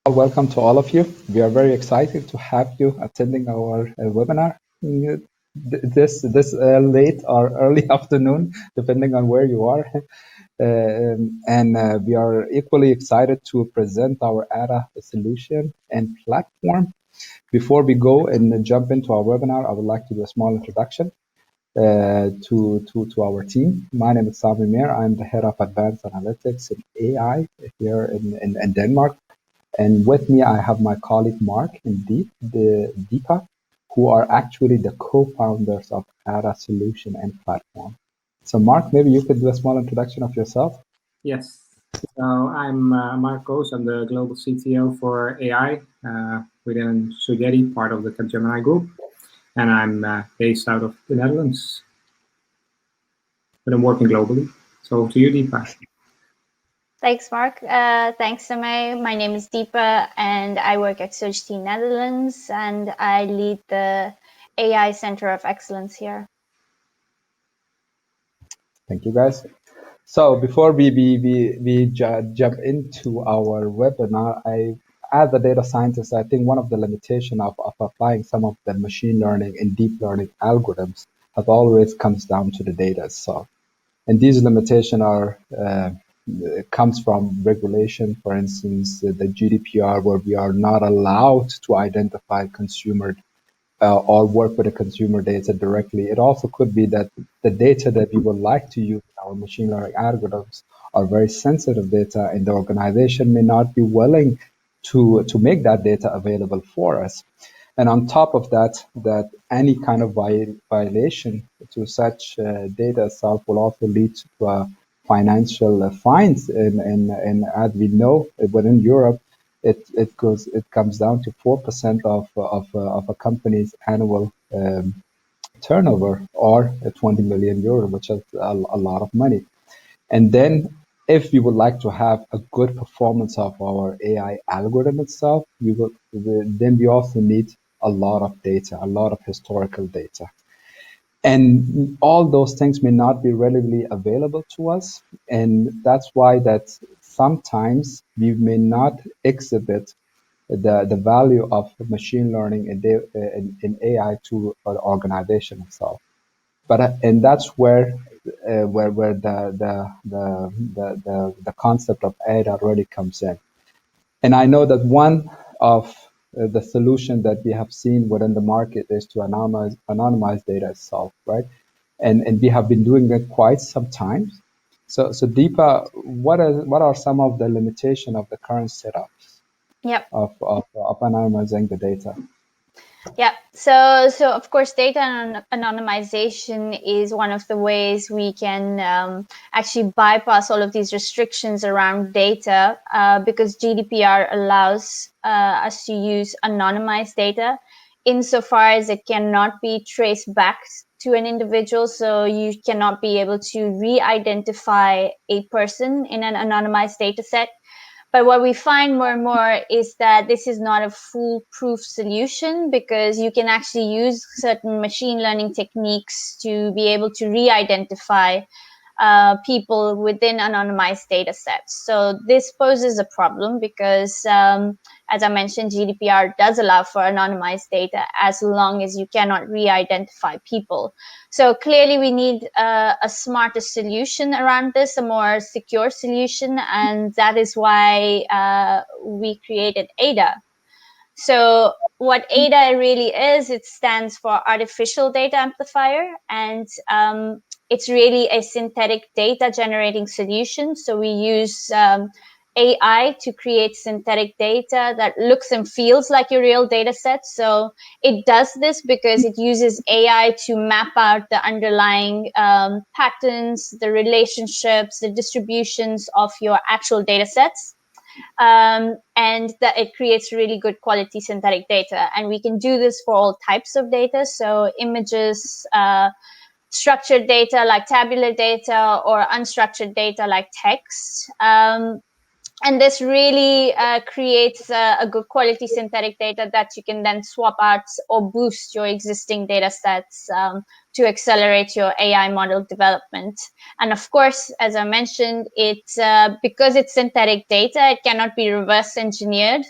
Welcome to all of you. We are very excited to have you attending our webinar this late or early afternoon, depending on where you are. And we are equally excited to present our ADA solution and platform. Before we go and jump into our webinar, I would like to do a small introduction to our team. My name is Sami Mir. I'm the head of advanced analytics and AI here in Denmark. And with me, I have my colleague Mark and Deepa, who are actually the co-founders of ADA Solution and Platform. So Mark, maybe you could do a small introduction of yourself. Yes. So I'm Marcos. I'm the global CTO for AI within Sogeti, part of the Capgemini group. And I'm based out of the Netherlands. But I'm working globally. So to you, Deepa. Thanks, Mark. Thanks, Samay. My name is Deepa, and I work at Sogeti Netherlands, and I lead the AI Center of Excellence here. Thank you, guys. So before we jump into our webinar, as a data scientist, I think one of the limitations of applying some of the machine learning and deep learning algorithms has always comes down to the data itself. And these limitations are comes from regulation, for instance, the GDPR, where we are not allowed to identify consumer or work with the consumer data directly. It also could be that the data that we would like to use in our machine learning algorithms are very sensitive data, and the organization may not be willing to make that data available for us. And on top of that, that any kind of violation to such data itself will also lead to financial fines. And as we know, within Europe, it comes down to 4% of a company's annual turnover, or 20 million euro, which is a lot of money. And then, if we would like to have a good performance of our AI algorithm itself, then we also need a lot of data, a lot of historical data. And all those things may not be readily available to us. And that's why that sometimes we may not exhibit the value of machine learning in AI to the organization itself. And that's where the concept of ADA really comes in. And I know that one of the solution that we have seen within the market is to anonymize data itself, right? And we have been doing it quite some time. So Deepa, what are some of the limitations of the current setups of anonymizing the data? Yeah, so of course, data anonymization is one of the ways we can actually bypass all of these restrictions around data because GDPR allows us to use anonymized data insofar as it cannot be traced back to an individual. So you cannot be able to re-identify a person in an anonymized data set. But what we find more and more is that this is not a foolproof solution, because you can actually use certain machine learning techniques to be able to re-identify people within anonymized data sets. So this poses a problem because, as I mentioned, GDPR does allow for anonymized data as long as you cannot re-identify people. So clearly we need a smarter solution around this, a more secure solution, and that is why we created ADA. So what ADA really is, it stands for Artificial Data Amplifier, and it's really a synthetic data generating solution. So we use AI to create synthetic data that looks and feels like your real data set. So it does this because it uses AI to map out the underlying patterns, the relationships, the distributions of your actual data sets. And that it creates really good quality synthetic data. And we can do this for all types of data. So images, structured data like tabular data, or unstructured data like text. And this really creates a good quality synthetic data that you can then swap out or boost your existing data sets to accelerate your AI model development. And of course, as I mentioned, because it's synthetic data, it cannot be reverse engineered.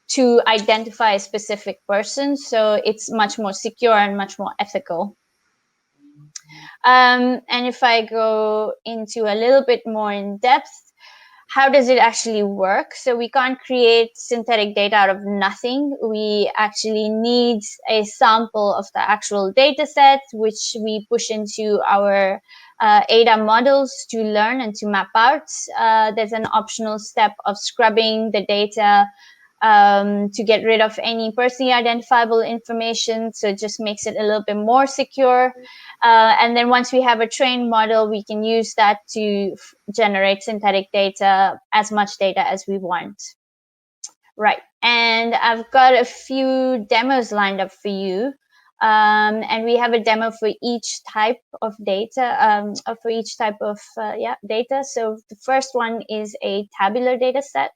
to identify a specific person. So it's much more secure and much more ethical. And if I go into a little bit more in depth, how does it actually work? So we can't create synthetic data out of nothing. We actually need a sample of the actual data set, which we push into our ADA models to learn and to map out. There's an optional step of scrubbing the data to get rid of any personally identifiable information. So it just makes it a little bit more secure. And then once we have a trained model, we can use that to generate synthetic data, as much data as we want. Right. And I've got a few demos lined up for you. And we have a demo for each type of data, for each type of data. So the first one is a tabular data set.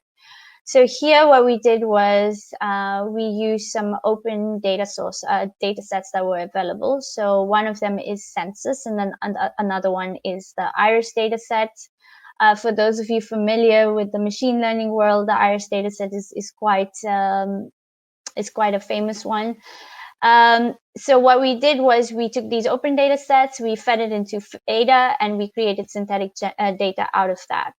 So here what we did was we used some open data source data sets that were available. So one of them is census, and then another one is the iris data set. For those of you familiar with the machine learning world, the iris data set is quite a famous one. So what we did was we took these open data sets, we fed it into ADA, and we created synthetic data out of that.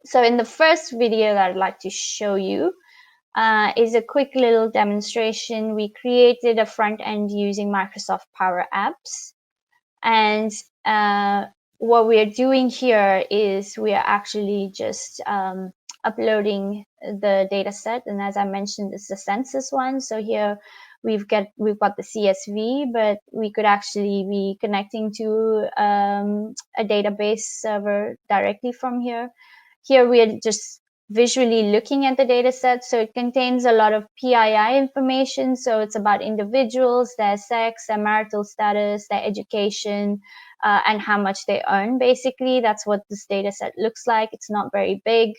So in the first video that I'd like to show you is a quick little demonstration. We created a front end using Microsoft Power Apps. And what we are doing here is we are actually just uploading the data set. And as I mentioned, it's the census one. So here we've got the CSV, but we could actually be connecting to a database server directly from here. Here we are just visually looking at the data set. So it contains a lot of PII information. So it's about individuals, their sex, their marital status, their education, and how much they earn. Basically, that's what this data set looks like. It's not very big.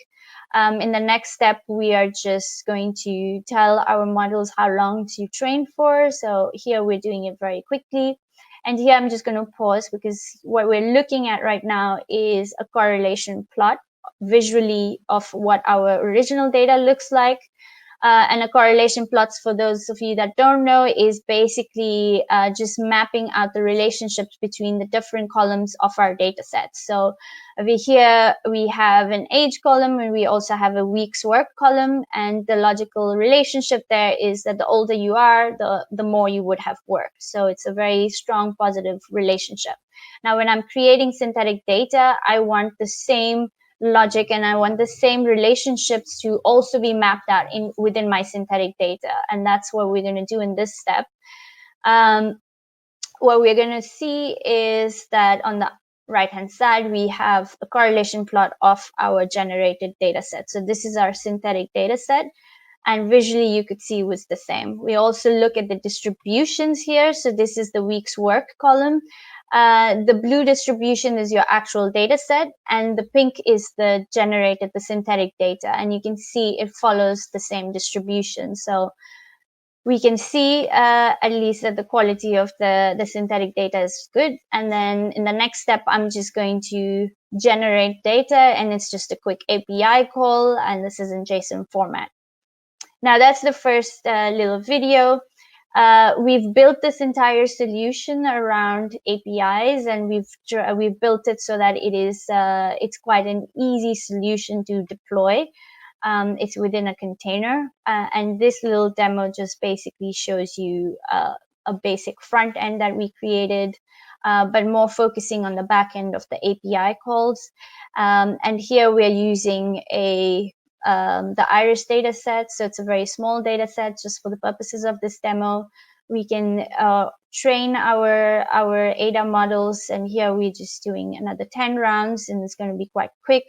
In the next step, we are just going to tell our models how long to train for. So here we're doing it very quickly. And here I'm just going to pause because what we're looking at right now is a correlation plot visually of what our original data looks like. And a correlation plots, for those of you that don't know, is basically just mapping out the relationships between the different columns of our data set. So over here, we have an age column, and we also have a week's work column. And the logical relationship there is that the older you are, the more you would have worked. So it's a very strong positive relationship. Now, when I'm creating synthetic data, I want the same logic and I want the same relationships to also be mapped out within my synthetic data. And that's what we're going to do in this step. What we're going to see is that on the right-hand side, we have a correlation plot of our generated data set. So this is our synthetic data set. And visually, you could see it was the same. We also look at the distributions here. So this is the week's work column. The blue distribution is your actual data set, and the pink is the generated, the synthetic data. And you can see it follows the same distribution. So we can see at least that the quality of the synthetic data is good. And then in the next step, I'm just going to generate data, and it's just a quick API call, and this is in JSON format. Now that's the first little video. We've built this entire solution around APIs, and we've built it so that it is it's quite an easy solution to deploy. It's within a container, and this little demo just basically shows you a basic front end that we created, but more focusing on the back end of the API calls. And here we're using the iris data set. So it's a very small data set just for the purposes of this demo. We can train our ADA models, and here we're just doing another 10 rounds, and it's going to be quite quick.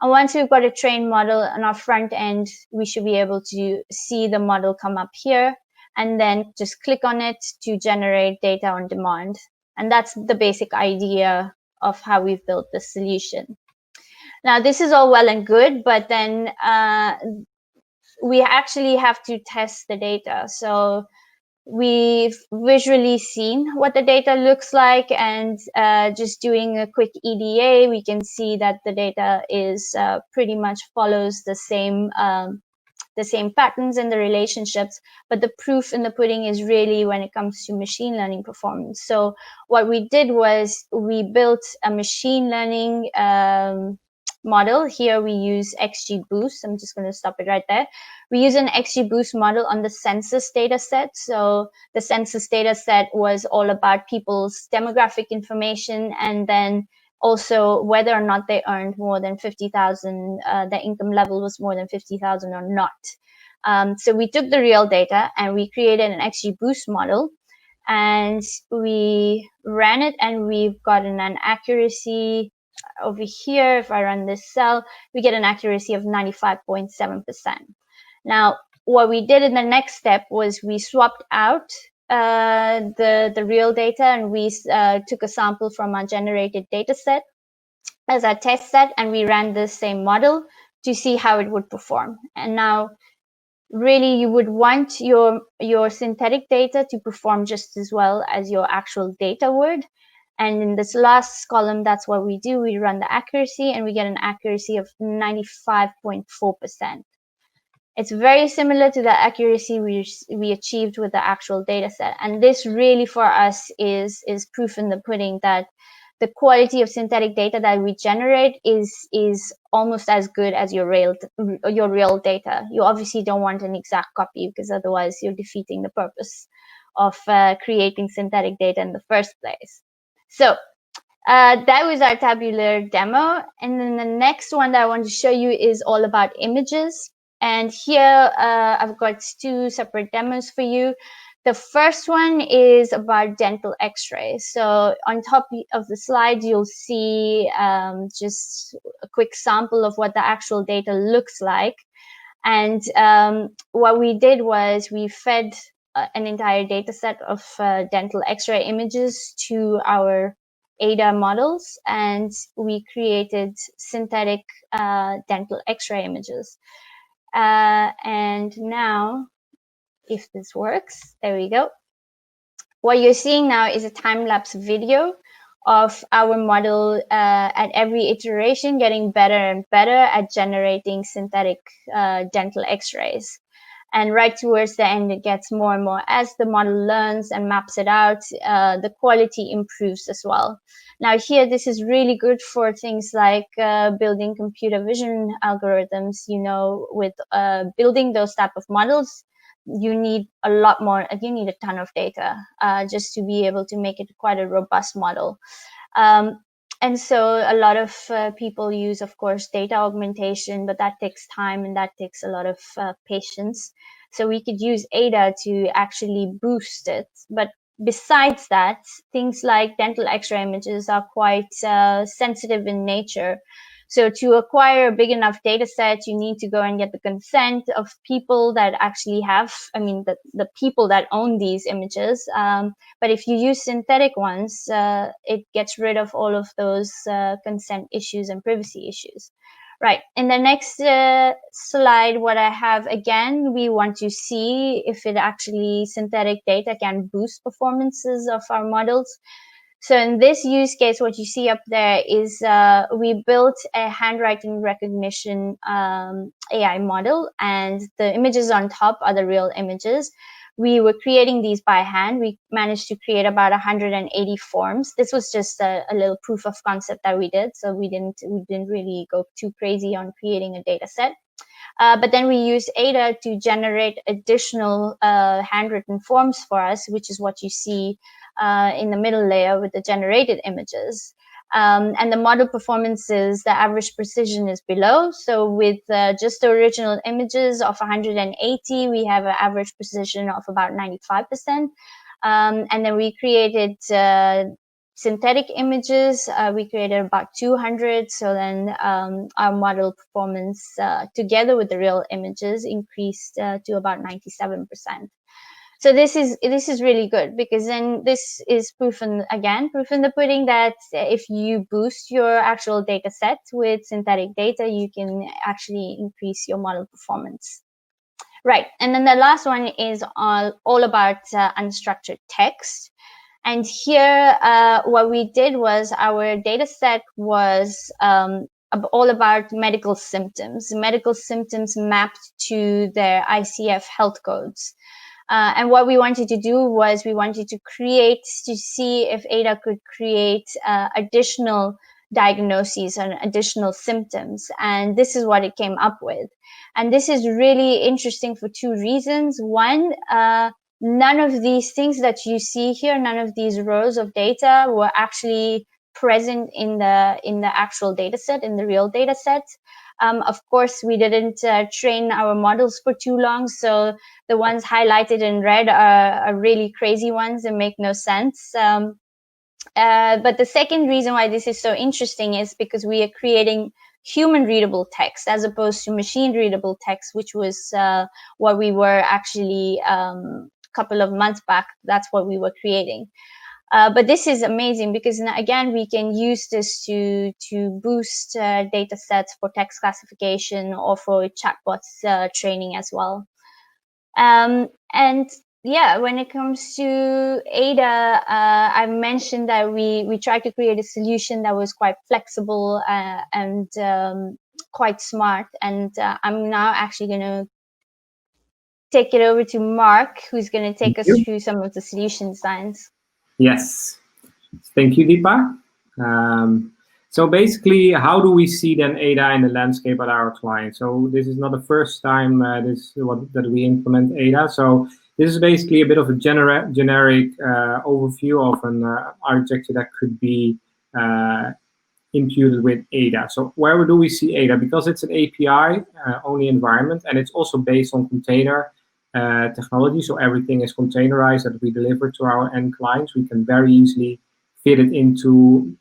And once we've got a trained model on our front end, we should be able to see the model come up here, and then just click on it to generate data on demand. And that's the basic idea of how we've built this solution. Now, this is all well and good, but then we actually have to test the data. So we've visually seen what the data looks like, and just doing a quick EDA, we can see that the data is pretty much follows the same the same patterns and the relationships, but the proof in the pudding is really when it comes to machine learning performance. So what we did was we built a machine learning model. Here we use XGBoost. I'm just going to stop it right there. We use an XGBoost model on the census data set. So the census data set was all about people's demographic information, and then also whether or not they earned more than 50,000, their income level was more than 50,000 or not. So we took the real data and we created an XGBoost model, and we ran it, and we've gotten an accuracy over here. If I run this cell, we get an accuracy of 95.7%. Now, what we did in the next step was we swapped out the real data, and we took a sample from our generated data set as our test set, and we ran the same model to see how it would perform. And now, really, you would want your synthetic data to perform just as well as your actual data would. And in this last column, that's what we do. We run the accuracy, and we get an accuracy of 95.4%. It's very similar to the accuracy we achieved with the actual data set. And this really for us is proof in the pudding that the quality of synthetic data that we generate is almost as good as your real data. You obviously don't want an exact copy, because otherwise you're defeating the purpose of creating synthetic data in the first place. So that was our tabular demo. And then the next one that I want to show you is all about images. And here I've got two separate demos for you. The first one is about dental x-rays. So on top of the slide, you'll see just a quick sample of what the actual data looks like. And what we did was we fed an entire data set of dental x-ray images to our ADA models, and we created synthetic dental x-ray images. And now, if this works, there we go. What you're seeing now is a time-lapse video of our model at every iteration getting better and better at generating synthetic dental x-rays. And right towards the end, it gets more and more. As the model learns and maps it out, the quality improves as well. Now here, this is really good for things like building computer vision algorithms. You know, with building those type of models, you need a lot more, you need a ton of data just to be able to make it quite a robust model. And so a lot of people use, of course, data augmentation, but that takes time and that takes a lot of patience. So we could use ADA to actually boost it. But besides that, things like dental x-ray images are quite sensitive in nature. So to acquire a big enough data set, you need to go and get the consent of people that actually have, I mean, the people that own these images. But if you use synthetic ones, it gets rid of all of those consent issues and privacy issues. Right, in the next slide, what I have, again, we want to see if it actually, synthetic data can boost performances of our models. So in this use case, what you see up there is we built a handwriting recognition AI model, and the images on top are the real images. We were creating these by hand. We managed to create about 180 forms. This was just a little proof of concept that we did. So we didn't really go too crazy on creating a data set. But then we used ADA to generate additional handwritten forms for us, which is what you see in the middle layer with the generated images. And the model performances, the average precision is below. So with just the original images of 180, we have an average precision of about 95%. And then we created synthetic images. We created about 200. So then our model performance together with the real images increased to about 97%. So this is really good, because then this is proof in the pudding that if you boost your actual data set with synthetic data, you can actually increase your model performance. Right, and then the last one is all about unstructured text. And here, what we did was our data set was all about medical symptoms mapped to their ICF health codes. And what we wanted to do was we wanted to see if Ada could create additional diagnoses and additional symptoms. And this is what it came up with. And this is really interesting for two reasons. One, none of these things that you see here, none of these rows of data were actually present in the actual data set, in the real data set. Of course, we didn't train our models for too long, so the ones highlighted in red are really crazy ones and make no sense. But the second reason why this is so interesting is because we are creating human readable text as opposed to machine readable text, which was what we were actually a couple of months back. That's what we were creating. But this is amazing because, again, we can use this to boost data sets for text classification or for chatbots training as well. And yeah, when it comes to Ada, I mentioned that we tried to create a solution that was quite flexible and quite smart. And I'm now actually going to take it over to Mark, who's going to take us through some of the solution designs. Yes, thank you, Deepa. So basically, how do we see then Ada in the landscape at our clients? So this is not the first time that we implement Ada. So this is basically a bit of a generic overview of an architecture that could be imputed with Ada. So where do we see Ada? Because it's an API only environment, and it's also based on container technology. So everything is containerized that we deliver to our end clients. We can very easily fit it into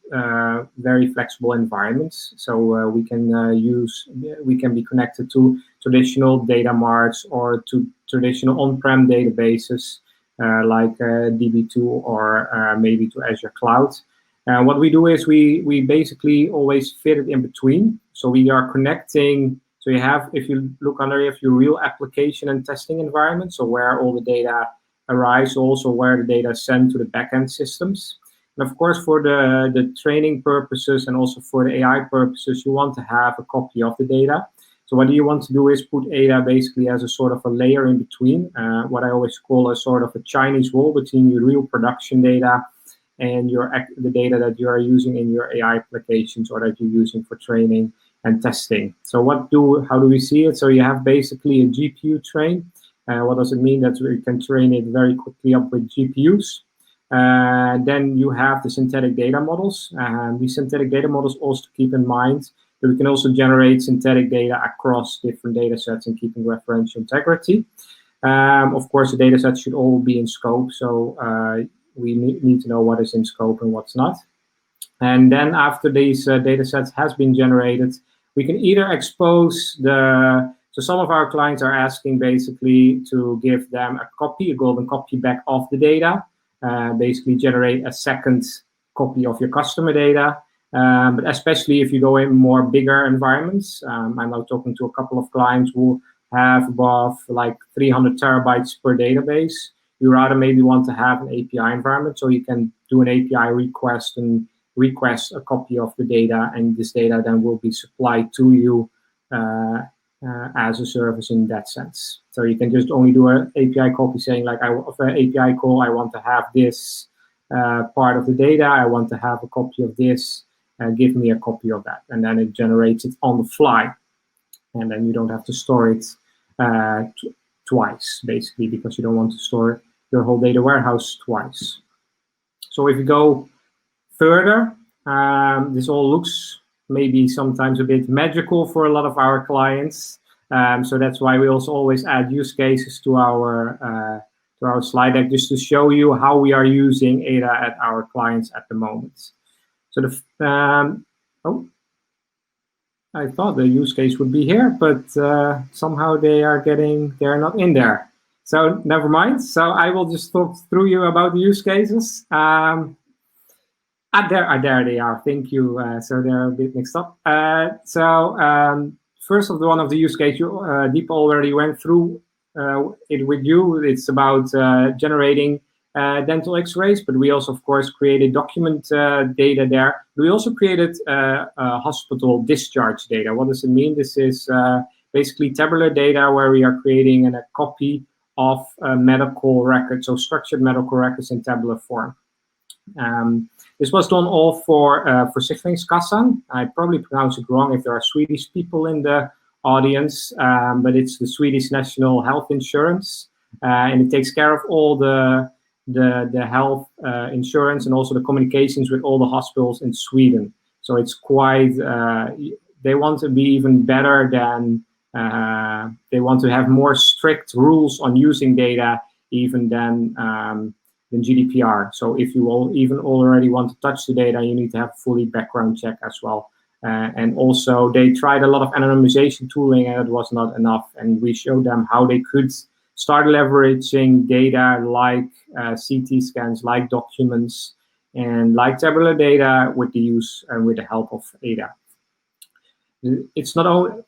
very flexible environments. So we can be connected to traditional data marts or to traditional on-prem databases like DB2 or maybe to Azure Cloud. What we do is we basically always fit it in between. So we are connecting. So you have, if you look under, you have your real application and testing environment. So where all the data arrives, also where the data is sent to the backend systems. And of course, for the training purposes and also for the AI purposes, you want to have a copy of the data. So what you want to do is put Ada basically as a sort of a layer in between, what I always call a sort of a Chinese wall between your real production data and the data that you are using in your AI applications or that you're using for training and testing. So how do we see it? So you have basically a GPU train. What does it mean? That we can train it very quickly up with GPUs. Then you have the synthetic data models. These synthetic data models also keep in mind that we can also generate synthetic data across different data sets and keeping referential integrity. Of course, the data sets should all be in scope. So we need to know what is in scope and what's not. And then after these data sets has been generated, we can either expose so some of our clients are asking basically to give them a golden copy back of the data, basically generate a second copy of your customer data. But especially if you go in more bigger environments, I'm now talking to a couple of clients who have above like 300 terabytes per database. You rather maybe want to have an API environment, so you can do an API request and request a copy of the data, and this data then will be supplied to you as a service in that sense. So you can just only do an API copy saying like, of an API call, I want to have this part of the data, I want to have a copy of this, give me a copy of that. And then it generates it on the fly. And then you don't have to store it twice, basically, because you don't want to store your whole data warehouse twice. So if you go further, this all looks maybe sometimes a bit magical for a lot of our clients. So that's why we also always add use cases to our slide deck, just to show you how we are using Ada at our clients at the moment. So I thought the use case would be here, but somehow they're not in there. So never mind. So I will just talk through you about the use cases. There they are. Thank you. So they're a bit mixed up. First of one of the use cases, Deepa already went through it with you. It's about generating dental x-rays, but we also, of course, created document data there. We also created hospital discharge data. What does it mean? This is basically tabular data where we are creating a copy of medical records, so structured medical records in tabular form. This was done all for Försäkringskassan. I probably pronounce it wrong if there are Swedish people in the audience, but it's the Swedish National Health Insurance, and it takes care of all the health insurance and also the communications with all the hospitals in Sweden. So it's quite, they want to be even better than, they want to have more strict rules on using data even than GDPR. So if you even already want to touch the data, you need to have fully background check as well. And also they tried a lot of anonymization tooling and it was not enough. And we showed them how they could start leveraging data like CT scans, like documents, and like tabular data with the use and with the help of ADA. It's not only,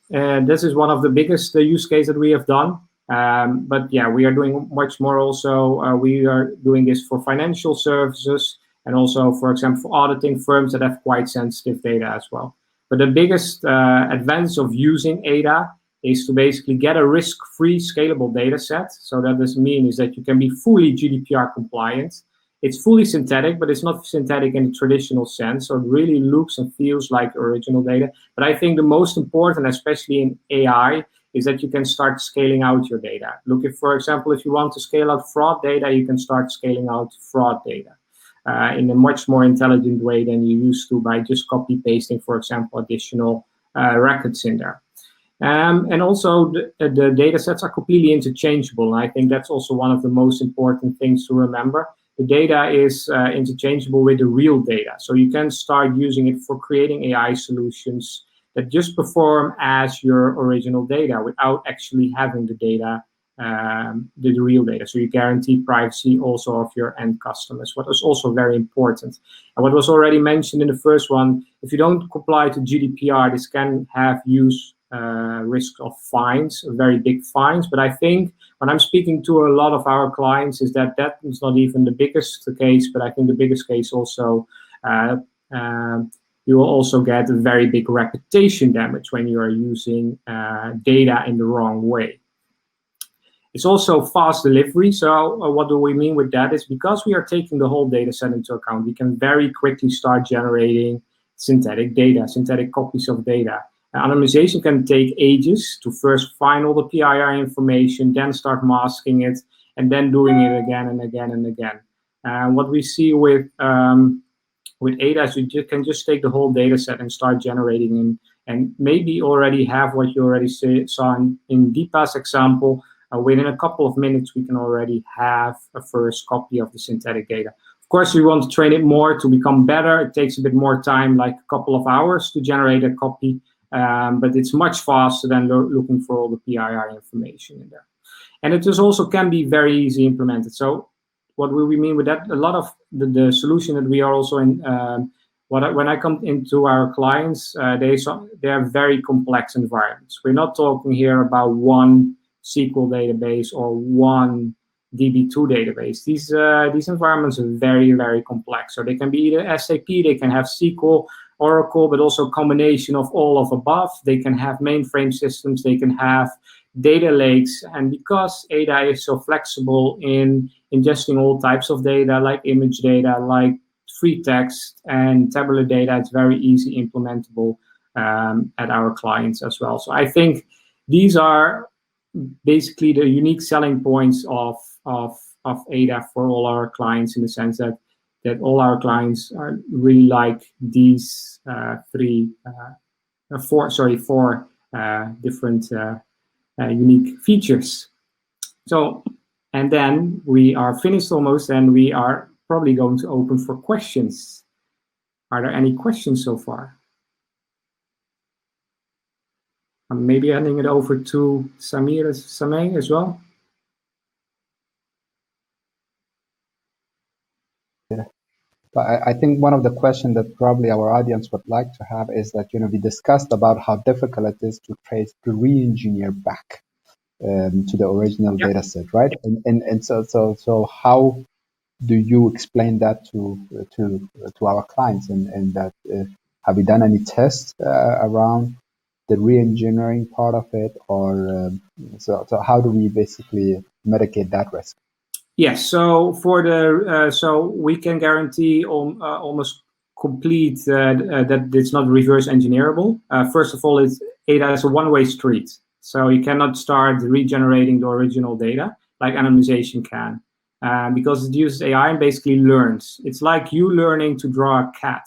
this is one of the biggest use cases that we have done. But yeah, we are doing much more also. We are doing this for financial services and also, for example, for auditing firms that have quite sensitive data as well. But the biggest advantage of using ADA is to basically get a risk-free scalable data set. So that does mean is that you can be fully GDPR compliant. It's fully synthetic, but it's not synthetic in the traditional sense. So it really looks and feels like original data. But I think the most important, especially in AI, is that you can start scaling out your data. Look, if, for example, if you want to scale out fraud data, you can start scaling out fraud data in a much more intelligent way than you used to by just copy pasting, for example, additional records in there. And also the data sets are completely interchangeable. And I think that's also one of the most important things to remember. The data is interchangeable with the real data. So you can start using it for creating AI solutions that just perform as your original data without actually having the data, the real data. So you guarantee privacy also of your end customers, what is also very important. And what was already mentioned in the first one, if you don't comply to GDPR, this can have risk of fines, very big fines. But I think when I'm speaking to a lot of our clients is that is not even the biggest case, but I think the biggest case also, you will also get a very big reputation damage when you are using data in the wrong way. It's also fast delivery. So what do we mean with that? Is because we are taking the whole data set into account, we can very quickly start generating synthetic data, synthetic copies of data. Anonymization can take ages to first find all the PII information, then start masking it, and then doing it again and again and again. What we see with ADA is you can just take the whole data set and start generating and maybe already have what you already saw in Deepa's example. Within a couple of minutes, we can already have a first copy of the synthetic data. Of course, we want to train it more to become better. It takes a bit more time, like a couple of hours to generate a copy, but it's much faster than looking for all the PII information in there. And it just also can be very easy implemented. So what do we mean with that? A lot of the solution that we are also in, when I come into our clients, they are very complex environments. We're not talking here about one SQL database or one DB2 database. These environments are very, very complex. So they can be either SAP, they can have SQL, Oracle, but also a combination of all of above. They can have mainframe systems, they can have data lakes. And because ADA is so flexible in ingesting all types of data, like image data, like free text and tabular data, it's very easy implementable at our clients as well. So I think these are basically the unique selling points of ADA for all our clients, in the sense that all our clients are really like these four different unique features. So, and then we are finished almost, and we are probably going to open for questions. Are there any questions so far? I'm maybe handing it over to Sameh as well. Yeah. But I think one of the questions that probably our audience would like to have is that, we discussed about how difficult it is to re-engineer back to the original data set, right? And so how do you explain that to our clients? And that have you done any tests around the re-engineering part of it, or so how do we basically mitigate that risk? Yes, so for the so we can guarantee almost complete that it's not reverse engineerable. First of all, ADA is a one-way street, so you cannot start regenerating the original data like anonymization can, because it uses AI and basically learns. It's like you learning to draw a cat.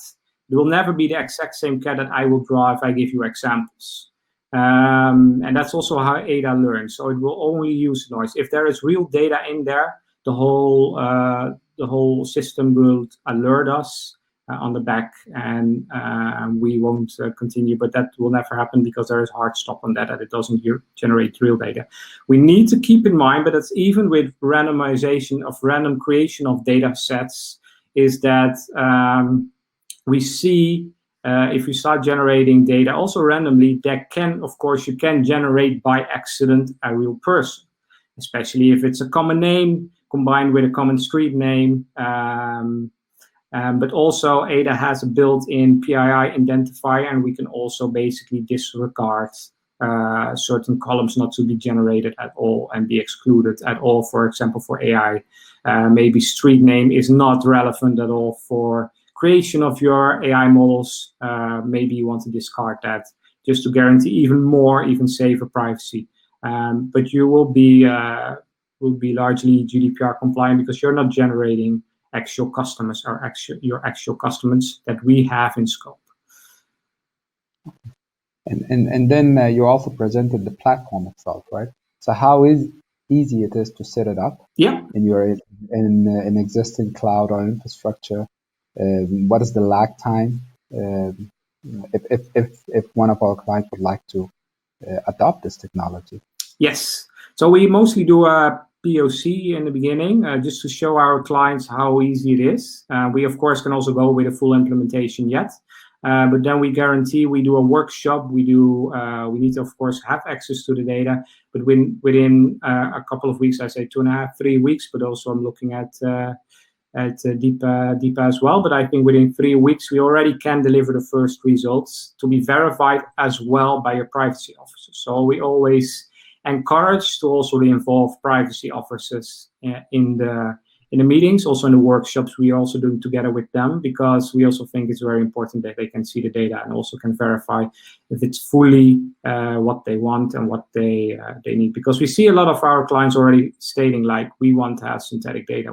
It will never be the exact same cat that I will draw if I give you examples. And that's also how ADA learns. So it will only use noise. If there is real data in there, the whole system will alert us on the back, and we won't continue. But that will never happen because there is a hard stop on that it doesn't generate real data. We need to keep in mind, but that's even with randomization of random creation of data sets, is that we see if you start generating data also randomly, that can, of course, you can generate by accident a real person, especially if it's a common name combined with a common street name. But also ADA has a built-in PII identifier, and we can also basically disregard certain columns not to be generated at all and be excluded at all. For example, for AI, maybe street name is not relevant at all for creation of your AI models. Maybe you want to discard that just to guarantee even safer privacy. But you will be largely GDPR compliant because you're not generating actual customers or your actual customers that we have in scope. And then you also presented the platform itself, right? So how easy it is to set it up? Yeah. In your in existing cloud or infrastructure. What is the lag time? If one of our clients would like to adopt this technology? Yes. So we mostly do a POC in the beginning, just to show our clients how easy it is. We, of course, can also go with a full implementation yet. But then we guarantee we do a workshop. We need to, of course, have access to the data. But within a couple of weeks, I say 2.5, 3 weeks, but also I'm looking at Deepa as well. But I think within 3 weeks, we already can deliver the first results to be verified as well by your privacy officer. So we always encourage to also involve privacy officers in the meetings, also in the workshops we also do together with them, because we also think it's very important that they can see the data and also can verify if it's fully what they want and what they need. Because we see a lot of our clients already stating like, we want to have synthetic data,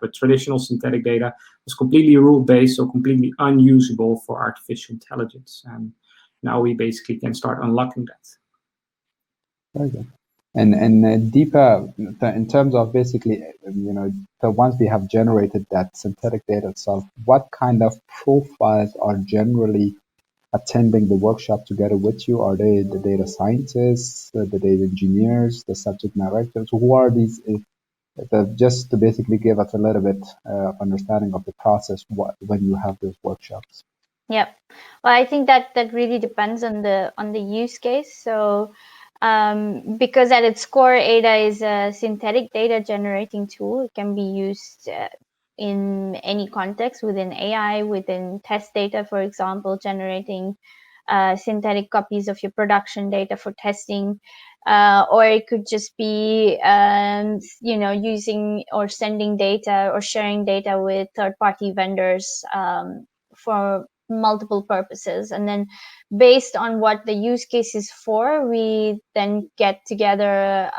but traditional synthetic data was completely rule-based, so completely unusable for artificial intelligence. And now we basically can start unlocking that. Very good. And Deepa, in terms of basically, so once we have generated that synthetic data itself, what kind of profiles are generally attending the workshop together with you? Are they the data scientists, the data engineers, the subject matter experts? Who are these? Just to basically give us a little bit of understanding of the process when you have those workshops. Yep. Well, I think that really depends on the use case. So because at its core, ADA is a synthetic data generating tool. It can be used in any context within AI, within test data, for example, generating synthetic copies of your production data for testing, or it could just be, using or sending data or sharing data with third-party vendors for multiple purposes. And then based on what the use case is for, we then get together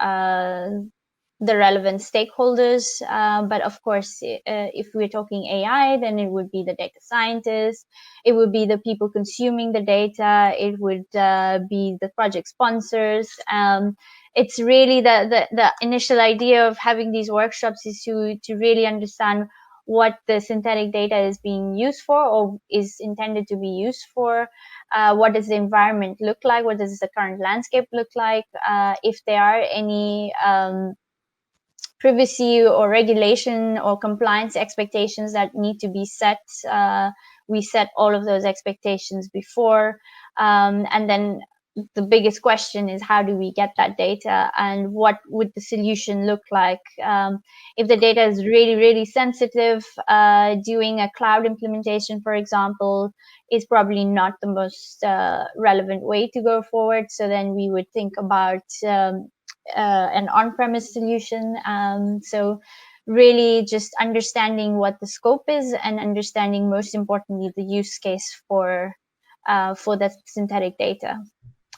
the relevant stakeholders. But of course, if we're talking AI, then it would be the data scientists, it would be the people consuming the data, it would be the project sponsors. It's really the initial idea of having these workshops is to really understand what the synthetic data is being used for or is intended to be used for. What does the environment look like? What does the current landscape look like? If there are any privacy or regulation or compliance expectations that need to be set, we set all of those expectations before. And then the biggest question is, how do we get that data, and what would the solution look like? If the data is really, really sensitive, doing a cloud implementation, for example, is probably not the most relevant way to go forward. So then we would think about an on-premise solution. So really just understanding what the scope is, and understanding, most importantly, the use case for that synthetic data,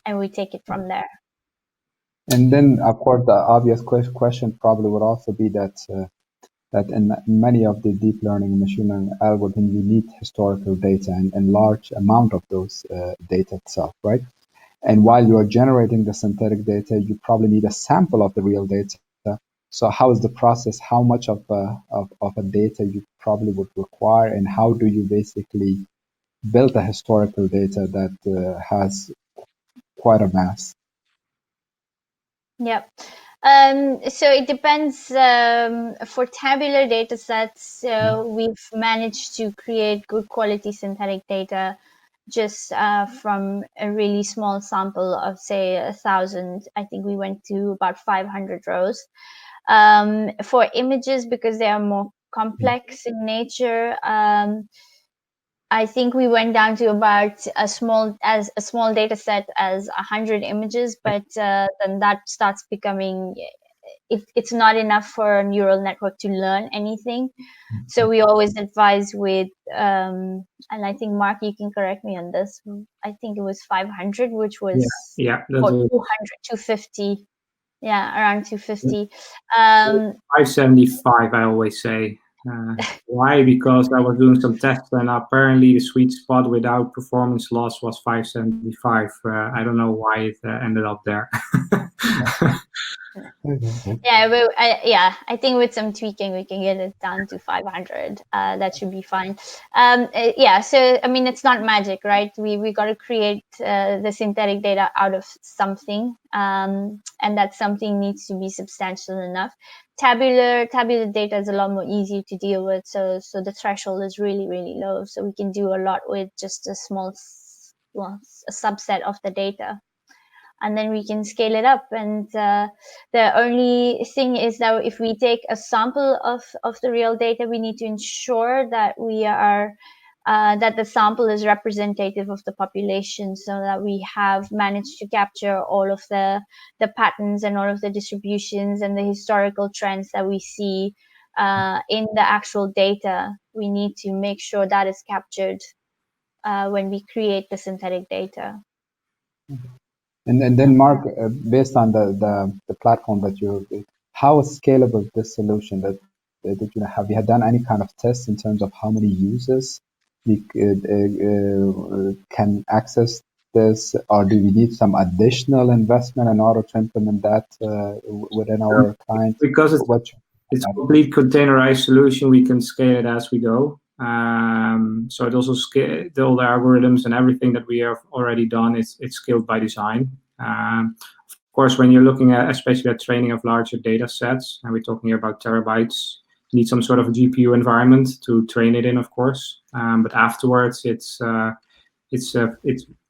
and we take it from there. And then, of course, the obvious question probably would also be that that in many of the deep learning and machine learning algorithms, you need historical data and large amount of those data itself, right? And while you are generating the synthetic data, you probably need a sample of the real data. So how is the process? How much of a data you probably would require, and how do you basically build a historical data that has quite a mass? Yep. So it depends. For tabular data sets, we've managed to create good quality synthetic data just from a really small sample of, say, 1,000. I think we went to about 500 rows. For images, because they are more complex in nature, I think we went down to about a small data set as 100 images, but then that starts becoming, it's not enough for a neural network to learn anything. So we always advise with, and I think, Mark, you can correct me on this, I think it was 500, which was, or 200, 250. Yeah, around 250. 575, I always say. Why? Because I was doing some tests, and apparently the sweet spot without performance loss was 575. I don't know why it ended up there. Yeah, but I think with some tweaking we can get it down to 500. That should be fine. Yeah, so I mean, it's not magic, right? We got to create the synthetic data out of something, and that something needs to be substantial enough. Tabular data is a lot more easier to deal with, so the threshold is really, really low, so we can do a lot with just a small, a subset of the data. And then we can scale it up. And the only thing is that if we take a sample of the real data, we need to ensure that we are that the sample is representative of the population, so that we have managed to capture all of the patterns and all of the distributions and the historical trends that we see in the actual data. We need to make sure that is captured when we create the synthetic data. And then, Mark, based on the platform that you, how scalable this solution that you have? You had done any kind of tests in terms of how many users we can access this, or do we need some additional investment in order to implement that within our client? Because it's a complete containerized solution, we can scale it as we go. So it also all the algorithms and everything that we have already done, it's scaled by design. Of course, when you're looking at especially at training of larger data sets, and we're talking here about terabytes, you need some sort of GPU environment to train it in, of course. But afterwards, the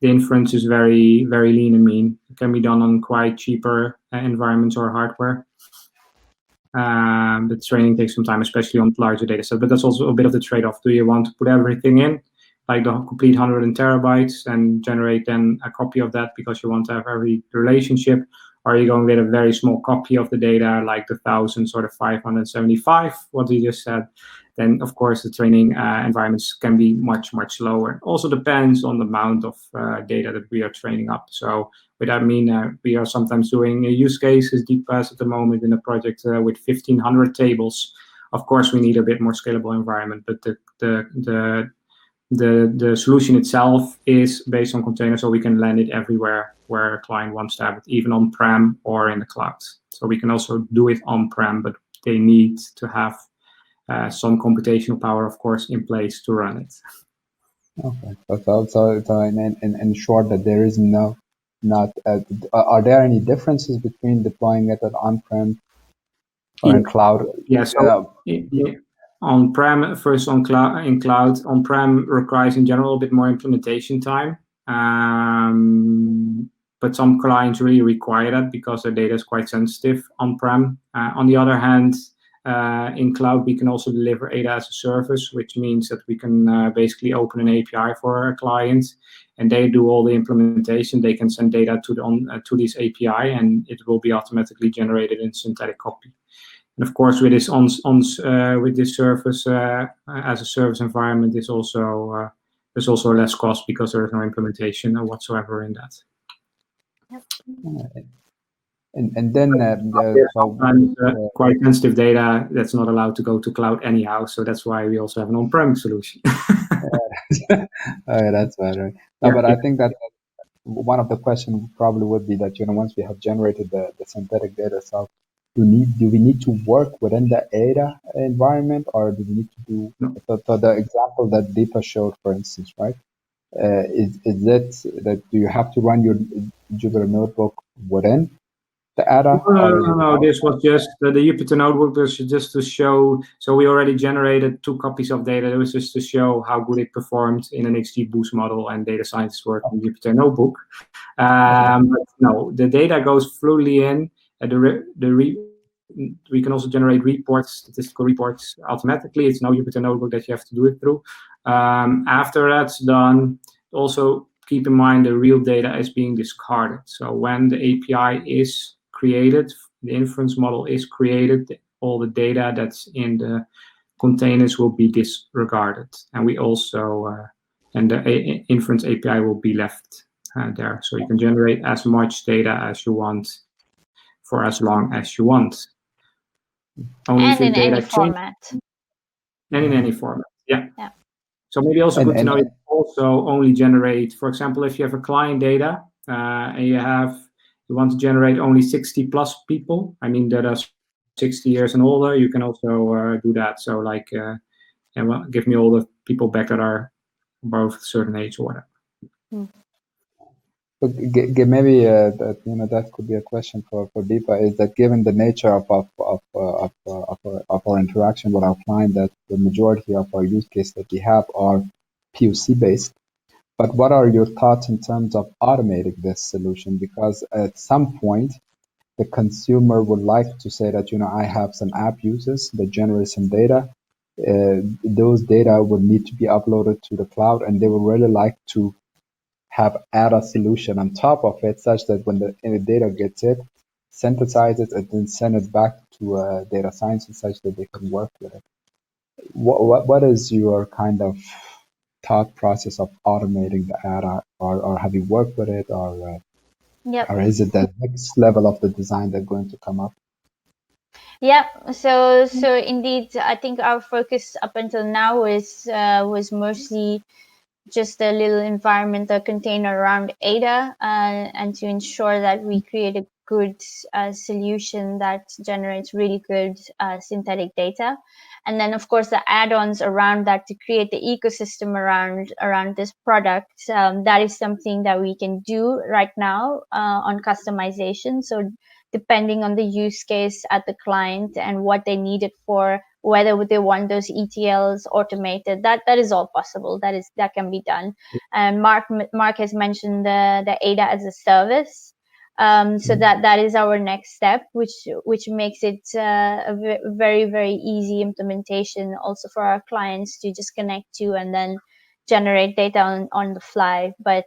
inference is very, very lean and mean. It can be done on quite cheaper environments or hardware. The training takes some time, especially on larger data sets, but that's also a bit of the trade-off. Do you want to put everything in, like the complete 100 terabytes, and generate then a copy of that because you want to have every relationship? Or are you going with a very small copy of the data, like the 1,000 sort of 575, what you just said? Then, of course, the training environments can be much, much lower. Also depends on the amount of data that we are training up. So with that, we are sometimes doing use cases deep at the moment in a project with 1,500 tables. Of course, we need a bit more scalable environment, but the solution itself is based on containers, so we can land it everywhere where a client wants to have it, even on-prem or in the cloud. So we can also do it on-prem, but they need to have some computational power, of course, in place to run it. Okay, so in short, that there is are there any differences between deploying it at on-prem or in cloud? Yeah, so on-prem versus in cloud. On-prem requires in general a bit more implementation time. but some clients really require that because their data is quite sensitive on-prem. On the other hand, in cloud, we can also deliver data as a service, which means that we can basically open an API for a client, and they do all the implementation. They can send data to this API, and it will be automatically generated in synthetic copy. And of course, with this with this service as a service environment, there's also less cost because there is no implementation whatsoever in that. And then sometimes quite sensitive data that's not allowed to go to cloud anyhow, so that's why we also have an on-prem solution. That's better. No, but I think that one of the questions probably would be that once we have generated the synthetic data itself, do we need to work within the ADA environment, or do we need to do so the example that Deepa showed, for instance, right? Is it that do you have to run your Jupyter notebook within the ADA? No, this was just the Jupyter notebook was just to show. So we already generated 2 copies of data. It was just to show how good it performed in an XGBoost model and data scientists work in Jupyter notebook. But no, the data goes fully in. We can also generate reports, statistical reports automatically. It's no Jupyter notebook that you have to do it through. After that's done, also keep in mind the real data is being discarded. So when the API is created, the inference model is created, all the data that's in the containers will be disregarded. And we also, and the inference API will be left there. So you can generate as much data as you want for as long as you want. Only and in any format. And in any format, yeah. So maybe also good to know you also only generate, for example, if you have a client data and you want to generate only 60 plus people, I mean that are 60 years and older, you can also do that. So like, give me all the people back that are above a certain age or whatever. Maybe that could be a question for Deepa, is that given the nature of our interaction with our client, that the majority of our use cases that we have are POC based. But what are your thoughts in terms of automating this solution? Because at some point, the consumer would like to say that, I have some app users that generate some data. Those data would need to be uploaded to the cloud, and they would really like to add a solution on top of it, such that when the data gets it, synthesize it, and then send it back to data science, such that they can work with it. What is your kind of thought process of automating the ADA, or have you worked with it, or is it the next level of the design that's going to come up? Yeah, so indeed, I think our focus up until now was mostly just a little environment, a container around ADA, and to ensure that we create a good solution that generates really good synthetic data. And then, of course, the add-ons around that to create the ecosystem around this product. That is something that we can do right now on customization. So depending on the use case at the client and what they need it for, whether they want those ETLs automated, that is all possible. That can be done. And Mark has mentioned the ADA as a service. So that is our next step, which makes it a very, very easy implementation also for our clients to just connect to and then generate data on the fly. But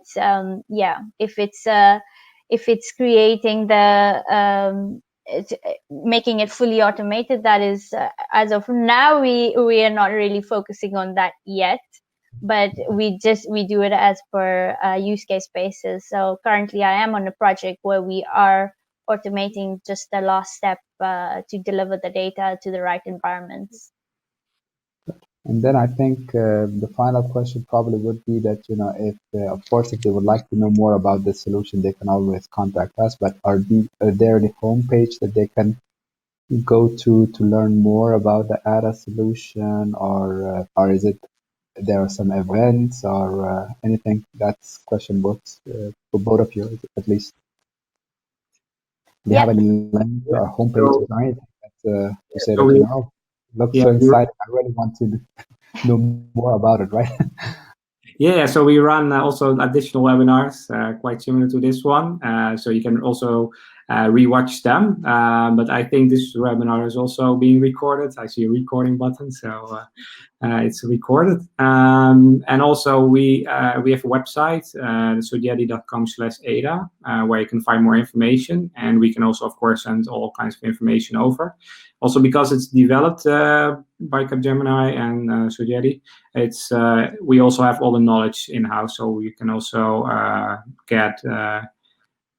if it's creating making it fully automated, that is as of now we are not really focusing on that yet, but we do it as per use case basis. So currently I am on a project where we are automating just the last step to deliver the data to the right environments. And then I think the final question probably would be that, if, of course, if they would like to know more about this solution, they can always contact us. But are there any homepage that they can go to learn more about the ADA solution, or is it there are some events or anything? That's question both for both of you, at least. Do you have any link or homepage or anything to say that, looks so exciting, I really want to know more about it, right? Yeah, so we run also additional webinars, quite similar to this one. So you can also rewatch them. But I think this webinar is also being recorded. I see a recording button, so it's recorded. And also we have a website, sogeti.com/ada, where you can find more information. And we can also, of course, send all kinds of information over. Also, because it's developed by Capgemini and Sogeti, it's we also have all the knowledge in-house, so you can also get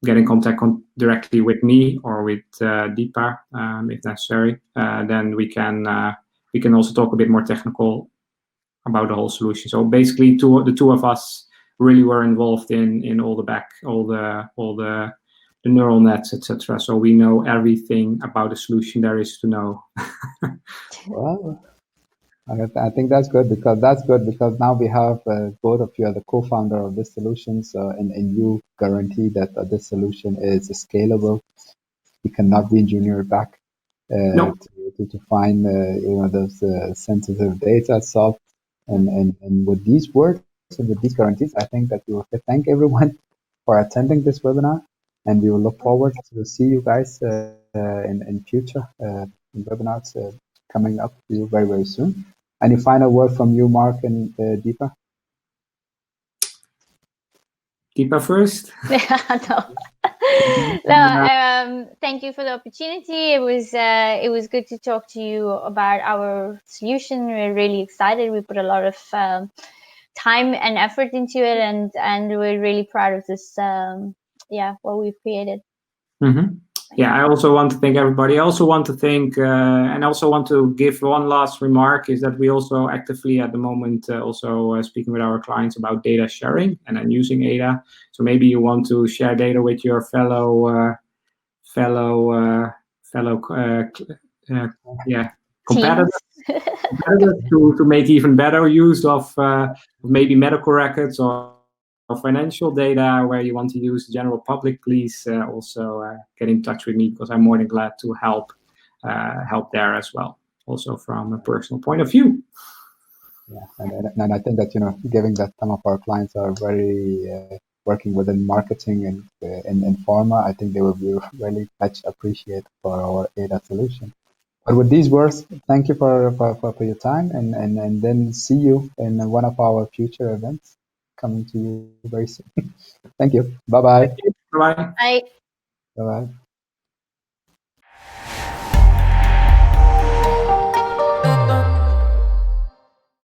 in contact directly with me or with Deepa if necessary. Then we can also talk a bit more technical about the whole solution. So basically, the two of us really were involved in all the neural nets, etc. So we know everything about the solution there is to know. Well, I think that's good because now we have both of you as the co-founder of this solution, so and you guarantee that this solution is scalable. You cannot re-engineer it back No. to find those sensitive data itself. And with these words and with these guarantees, I think that we will thank everyone for attending this webinar, and we will look forward to see you guys in future webinars coming up to you very, very soon. Any final word from you, Mark and Deepa? Deepa first. No, thank you for the opportunity. It was good to talk to you about our solution. We're really excited. We put a lot of time and effort into it, and we're really proud of this. What we've created. Mm-hmm. Yeah, I also want to thank everybody. I also want to thank and also want to give one last remark is that we also actively at the moment also speaking with our clients about data sharing and then using ADA. So maybe you want to share data with your fellow competitors to make even better use of maybe medical records or financial data where you want to use the general public. Please also get in touch with me because I'm more than glad to help there as well, also from a personal point of view. Yeah, and I think that given that some of our clients are very working within marketing and in pharma, I think they will be really much appreciated for our ADA solution. But with these words, thank you for your time, and then see you in one of our future events coming to you very soon. Thank you. Bye-bye. Bye. Bye. Bye-bye.